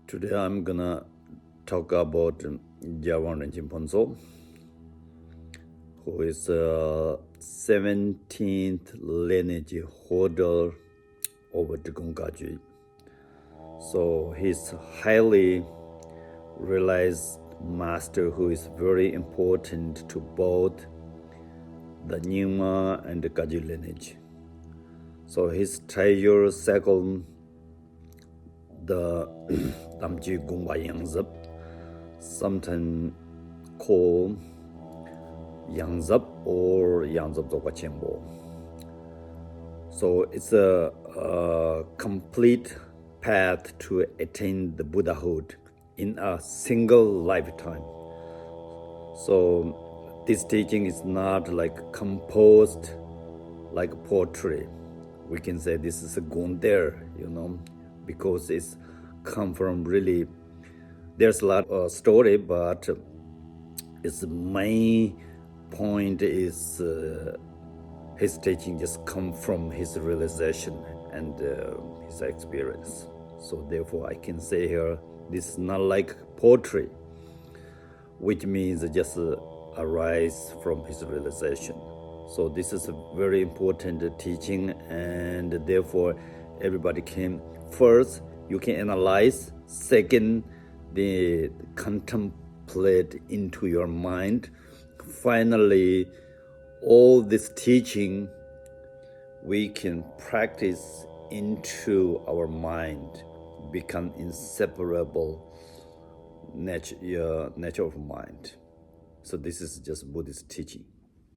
Today I'm gonna talk about Gyalwang Rinchen Phuntsog, who is a 17th lineage holder over Drikung Kagyu. So he's highly realized master who is very important to both the Nyingma and the Kagyu lineage. So his treasure second the Damchö Gongpa Yangzab, sometimes called Yangzab or Yangzab Dzogpa Chenpo. So it's a complete path to attain the Buddhahood in a single lifetime. So this teaching is not like composed like poetry. We can say this is a Gongter, because it's come from really, there's a lot of story, but its main point is his teaching just come from his realization and his experience. So therefore I can say here, this is not like poetry, which means just arise from his realization. So this is a very important teaching, and therefore everybody can, first you can analyze, second the contemplate into your mind, finally all this teaching we can practice into our mind, become inseparable nature of mind. So this is just Buddhist teaching.